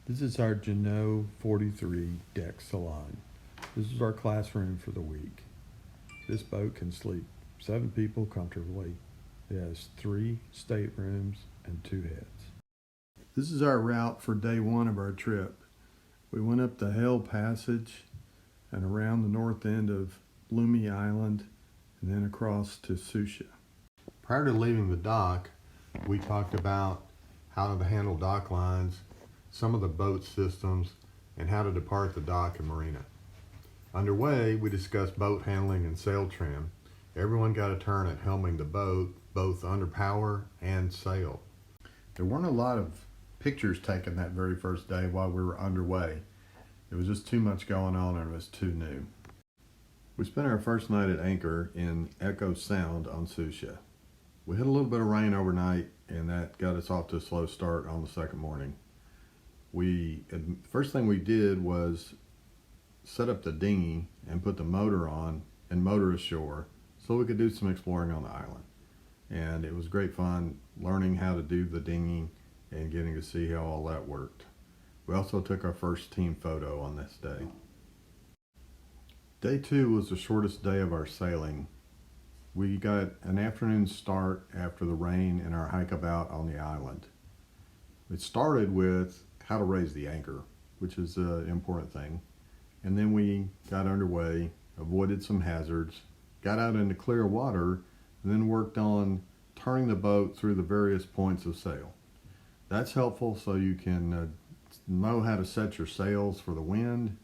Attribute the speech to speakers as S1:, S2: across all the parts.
S1: This is our Jeannot 43 deck salon. This is our classroom for the week. This boat can sleep 7 people comfortably. It has 3 staterooms and 2 heads. This is our route for day 1 of our trip. We went up the Hale Passage and around the north end of Loomy Island and then across to Susha.
S2: Prior to leaving the dock, we talked about how to handle dock lines, some of the boat systems, and how to depart the dock and marina. Underway, we discussed boat handling and sail trim. Everyone got a turn at helming the boat, both under power and sail.
S1: There weren't a lot of pictures taken that very first day while we were underway. There was just too much going on and it was too new. We spent our first night at anchor in Echo Sound on Susha. We had a little bit of rain overnight and that got us off to a slow start on the second morning. First thing we did was set up the dinghy and put the motor on and motor ashore so we could do some exploring on the island. And it was great fun learning how to do the dinghy and getting to see how all that worked. We also took our first team photo on this day. Day 2 was the shortest day of our sailing. We got an afternoon start after the rain and our hike about on the island. It started with how to raise the anchor, which is an important thing. And then we got underway, avoided some hazards, got out into clear water, and then worked on turning the boat through the various points of sail. That's helpful so you can know how to set your sails for the wind,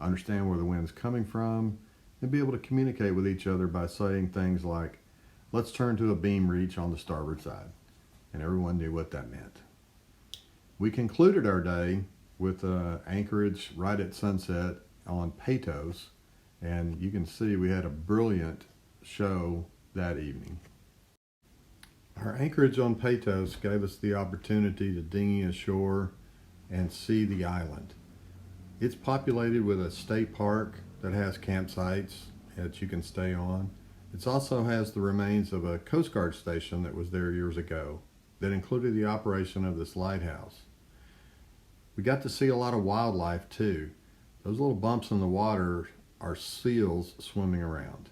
S1: understand where the wind's coming from, and be able to communicate with each other by saying things like, let's turn to a beam reach on the starboard side. And everyone knew what that meant. We concluded our day with anchorage right at sunset on Peytos, and you can see we had a brilliant show that evening. Our anchorage on Peytos gave us the opportunity to dinghy ashore and see the island. It's populated with a state park that has campsites that you can stay on. It also has the remains of a Coast Guard station that was there years ago that included the operation of this lighthouse. We got to see a lot of wildlife too. Those little bumps in the water are seals swimming around.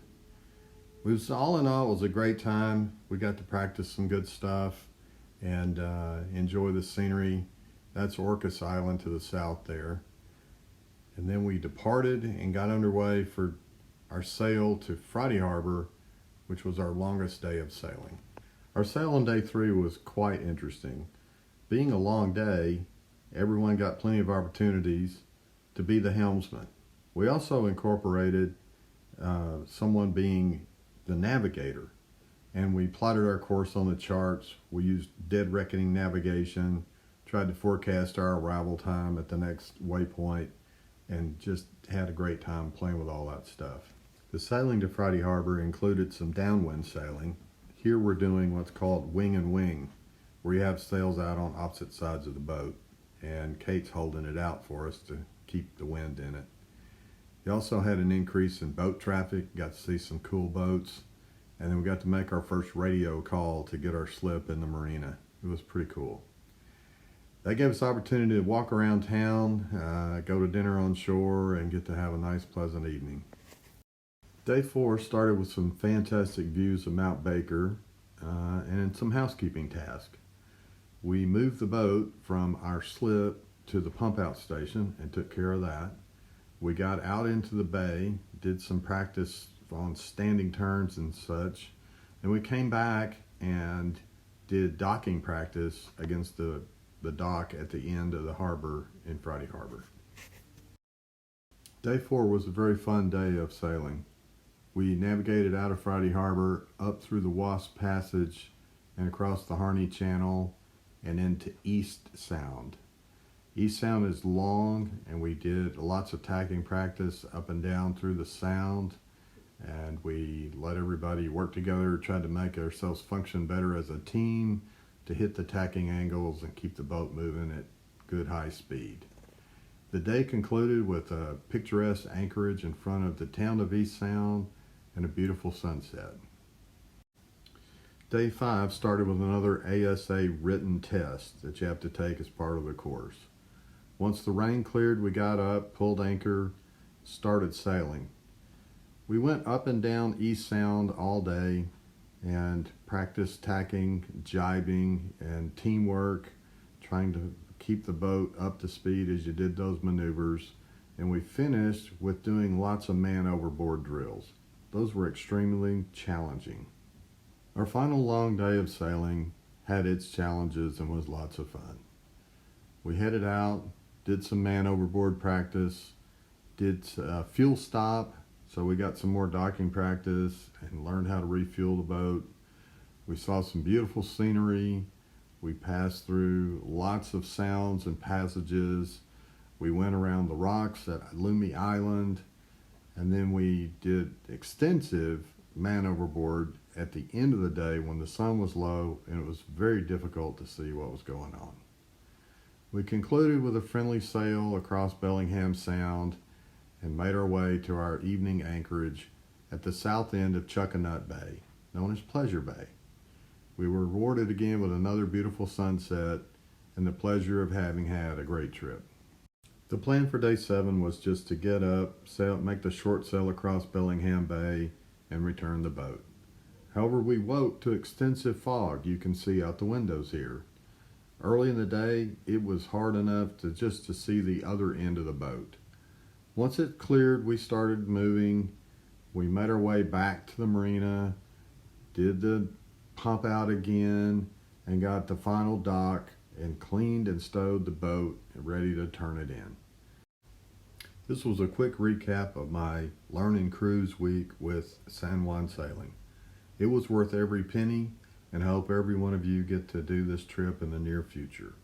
S1: All in all, it was a great time. We got to practice some good stuff and enjoy the scenery. That's Orcas Island to the south there. And then we departed and got underway for our sail to Friday Harbor, which was our longest day of sailing. Our sail on day 3 was quite interesting. Being a long day, everyone got plenty of opportunities to be the helmsman. We also incorporated someone being the navigator, and we plotted our course on the charts. We used dead reckoning navigation, tried to forecast our arrival time at the next waypoint, and just had a great time playing with all that stuff. The sailing to Friday Harbor included some downwind sailing. Here we're doing what's called wing and wing, where you have sails out on opposite sides of the boat, and Kate's holding it out for us to keep the wind in it. We also had an increase in boat traffic, got to see some cool boats, and then we got to make our first radio call to get our slip in the marina. It was pretty cool. That gave us the opportunity to walk around town, go to dinner on shore, and get to have a nice, pleasant evening. Day 4 started with some fantastic views of Mount Baker and some housekeeping tasks. We moved the boat from our slip to the pump out station and took care of that. We got out into the bay, did some practice on standing turns and such, and we came back and did docking practice against the dock at the end of the harbor in Friday Harbor. Day 4 was a very fun day of sailing. We navigated out of Friday Harbor, up through the Wasp Passage, and across the Harney Channel, and into East Sound. East Sound is long, and we did lots of tacking practice up and down through the sound, and we let everybody work together, tried to make ourselves function better as a team to hit the tacking angles and keep the boat moving at good high speed. The day concluded with a picturesque anchorage in front of the town of East Sound and a beautiful sunset. Day 5 started with another ASA written test that you have to take as part of the course. Once the rain cleared, we got up, pulled anchor, started sailing. We went up and down East Sound all day and practiced tacking, jibing, and teamwork, trying to keep the boat up to speed as you did those maneuvers. And we finished with doing lots of man overboard drills. Those were extremely challenging. Our final long day of sailing had its challenges and was lots of fun. We headed out, did some man overboard practice, did a fuel stop, so we got some more docking practice and learned how to refuel the boat. We saw some beautiful scenery. We passed through lots of sounds and passages. We went around the rocks at Lumi Island, and then we did extensive man overboard at the end of the day when the sun was low and it was very difficult to see what was going on. We concluded with a friendly sail across Bellingham Sound and made our way to our evening anchorage at the south end of Chuckanut Bay, known as Pleasure Bay. We were rewarded again with another beautiful sunset and the pleasure of having had a great trip. The plan for day 7 was just to get up, make the short sail across Bellingham Bay, and return the boat. However, we woke to extensive fog you can see out the windows here. Early in the day, it was hard enough to see the other end of the boat. Once it cleared, we started moving. We made our way back to the marina, did the pump out again, and got the final dock and cleaned and stowed the boat ready to turn it in. This was a quick recap of my learning cruise week with San Juan Sailing. It was worth every penny, and I hope every one of you get to do this trip in the near future.